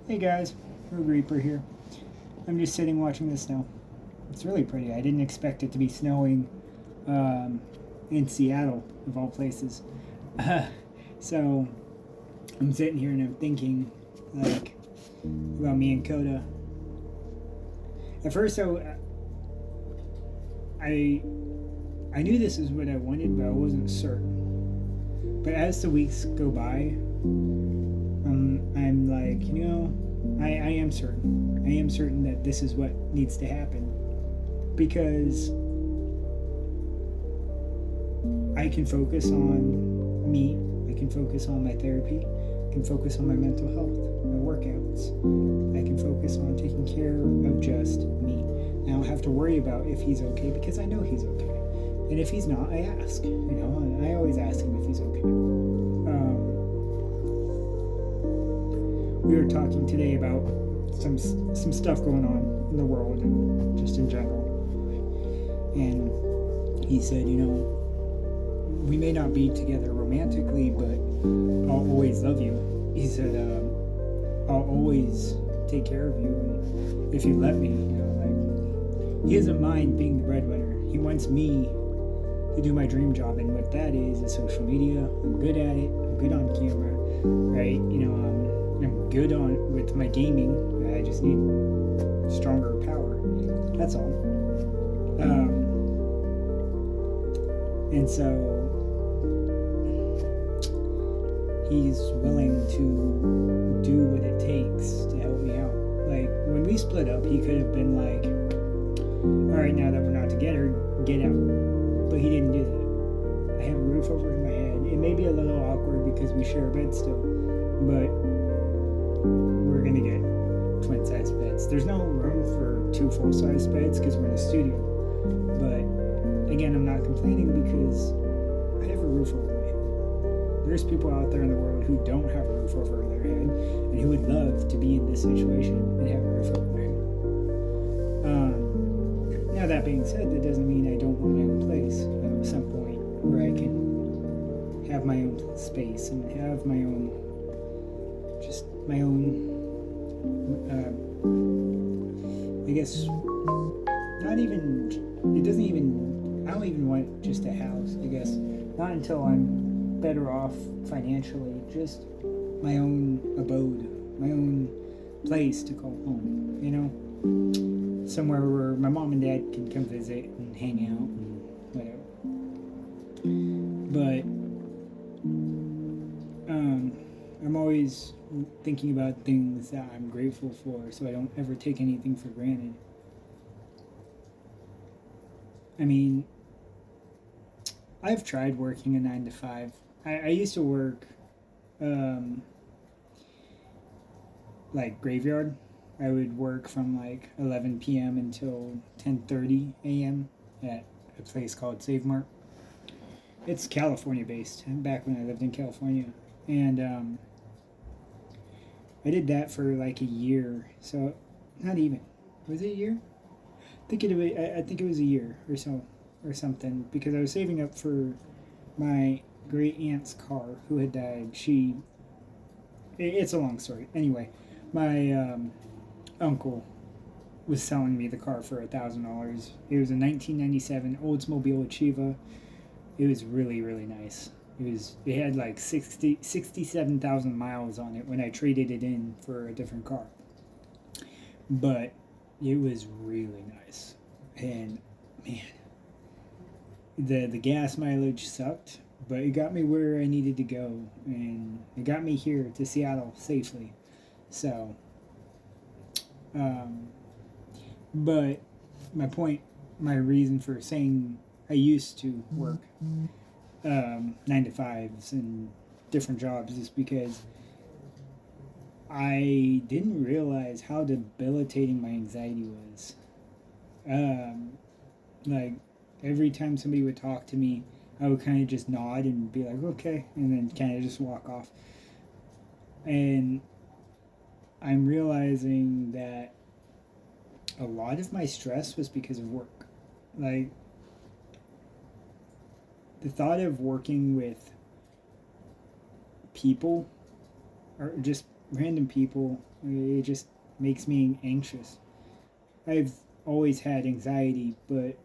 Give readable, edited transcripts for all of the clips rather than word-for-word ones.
Hey guys, Rogue Reaper here. I'm just sitting watching the snow. It's really pretty. I didn't expect it to be snowing um, in Seattle, of all places. So I'm sitting here and I'm thinking, like, about me and Coda. At first, I I knew this is what I wanted, but I wasn't certain. But as the weeks go by, I'm like, I am certain. I am certain that this is what needs to happen because I can focus on me. I can focus on my therapy. I can focus on my mental health, my workouts. I can focus on taking care of just me. I don't have to worry about if he's okay because I know he's okay. And if he's not, I ask. And I always ask him if he's okay. We were talking today about some stuff going on in the world and just in general. And he said, we may not be together romantically, but I'll always love you. He said, I'll always take care of you, and if you let me, he doesn't mind being the breadwinner. He wants me to do my dream job, and what that is social media. I'm good at it. I'm good on camera, right? I'm good with my gaming. I just need stronger power. That's all. And so he's willing to do what it takes to help me out. Like, when we split up, he could have been like, all right, now that we're not together, get out. But he didn't do that. I have a roof over my head. It may be a little awkward because we share a bed still, but we're going to get twin-size beds. There's no room for 2 full-size beds because we're in a studio. But again, I'm not complaining because I have a roof over my head. There's people out there in the world who don't have a roof over their head and who would love to be in this situation and have a roof over their head. Now, that being said, that doesn't mean I don't want my own place at some point where I can have my own space and have my own, I guess, not even, it doesn't even, I don't even want just a house, I guess. Not until I'm better off financially, just my own abode, my own place to call home, somewhere where my mom and dad can come visit and hang out and whatever. But I'm always thinking about things that I'm grateful for, so I don't ever take anything for granted. I mean, I've tried working a 9 to 5. I used to work like graveyard. I would work from like 11 p.m. until 10:30 a.m. at a place called Save Mart. It's California based, back when I lived in California. And I did that for like a year. So, not even. Was it a year? I think it was a year or so, or something, because I was saving up for my great aunt's car who had died. It's a long story. Anyway, my uncle was selling me the car for $1,000. It was a 1997 Oldsmobile Achieva. It was really, really nice. It had like 67,000 miles on it when I traded it in for a different car. But it was really nice. And man, the gas mileage sucked, but it got me where I needed to go, and it got me here to Seattle safely. So, but my reason for saying I used to work 9 to 5s and different jobs is because I didn't realize how debilitating my anxiety was. Like, every time somebody would talk to me, I would kind of just nod and be like, okay, and then kind of just walk off. And I'm realizing that a lot of my stress was because of work. Like, the thought of working with people, or just random people, it just makes me anxious. I've always had anxiety, but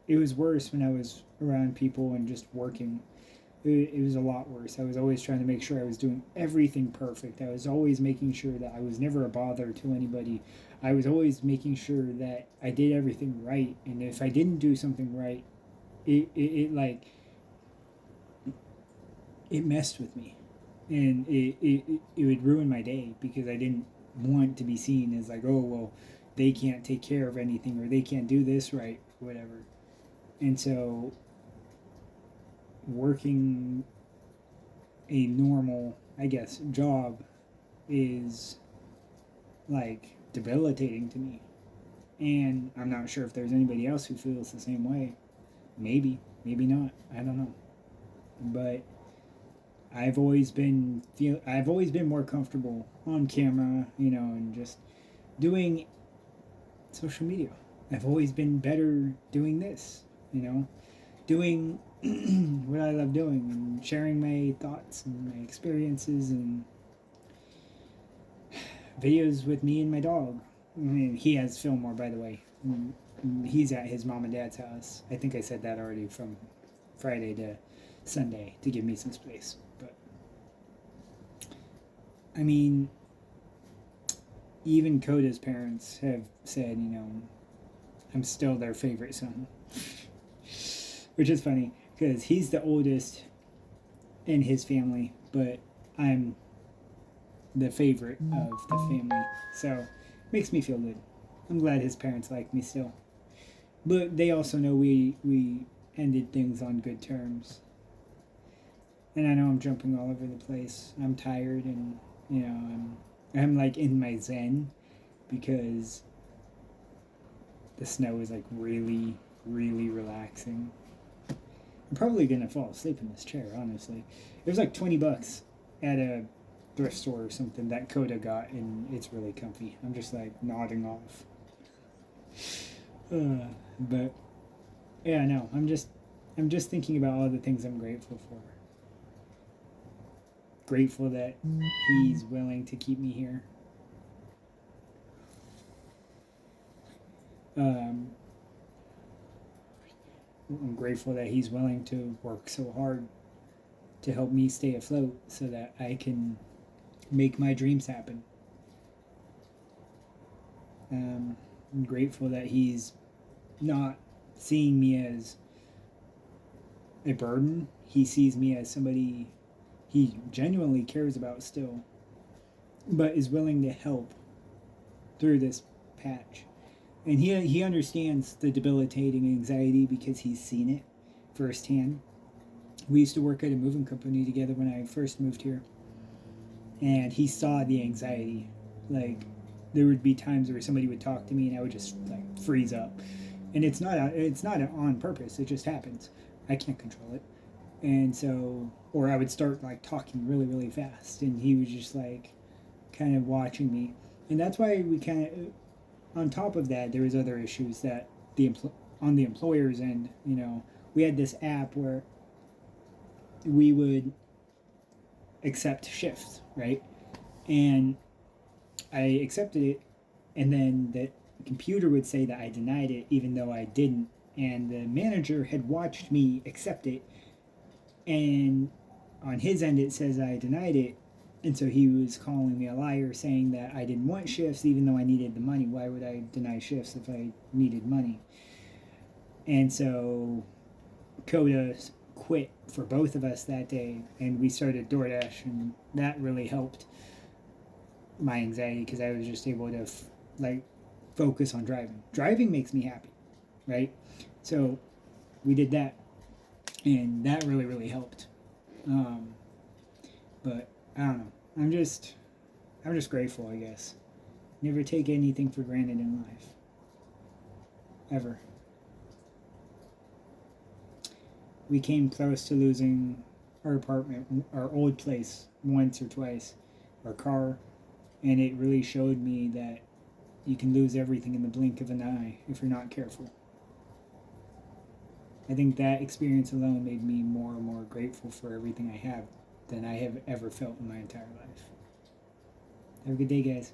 it was worse when I was around people and just working. It was a lot worse. I was always trying to make sure I was doing everything perfect. I was always making sure that I was never a bother to anybody. I was always making sure that I did everything right. And if I didn't do something right, it like, it messed with me. And it would ruin my day because I didn't want to be seen as like, oh, well, they can't take care of anything or they can't do this right, whatever. And so working a normal, I guess, job is like debilitating to me. And I'm not sure if there's anybody else who feels the same way. Maybe, maybe not. I don't know. But I've always been more comfortable on camera, and just doing social media. I've always been better doing this, doing what I love doing and sharing my thoughts and my experiences and videos with me and my dog. I mean, he has Fillmore, by the way. He's at his mom and dad's house. I think I said that already, from Friday to Sunday, to give me some space. But I mean, even Coda's parents have said, I'm still their favorite son. Which is funny because he's the oldest in his family, but I'm the favorite of the family. So it makes me feel good. I'm glad his parents like me still. But they also know we ended things on good terms. And I know I'm jumping all over the place. I'm tired, and I'm like in my zen because the snow is like really, really relaxing. I'm probably gonna fall asleep in this chair, honestly. It was like $20 at a thrift store or something that Coda got, and it's really comfy. I'm just like nodding off. But yeah, no, I'm just thinking about all the things I'm grateful for. Grateful that he's willing to keep me here. Um, I'm grateful that he's willing to work so hard to help me stay afloat so that I can make my dreams happen. I'm grateful that he's not seeing me as a burden. He sees me as somebody he genuinely cares about still, but is willing to help through this patch. And he understands the debilitating anxiety because he's seen it firsthand. We used to work at a moving company together when I first moved here, and he saw the anxiety. Like, there would be times where somebody would talk to me and I would just like freeze up, and it's not on purpose. It just happens. I can't control it, and so, or I would start like talking really, really fast, and he was just like kind of watching me. And that's why we kind of, on top of that, there was other issues that on the employer's end, we had this app where we would accept shifts, right? And I accepted it, and then the computer would say that I denied it even though I didn't. And the manager had watched me accept it, and on his end it says I denied it. And so he was calling me a liar, saying that I didn't want shifts even though I needed the money. Why would I deny shifts if I needed money? And so Coda quit for both of us that day, and we started DoorDash, and that really helped my anxiety because I was just able to focus on driving. Driving makes me happy, right? So we did that, and that really, really helped. But I don't know. I'm just grateful, I guess. Never take anything for granted in life. Ever. We came close to losing our apartment, our old place, once or twice, our car, and it really showed me that you can lose everything in the blink of an eye if you're not careful. I think that experience alone made me more and more grateful for everything I have than I have ever felt in my entire life. Have a good day, guys.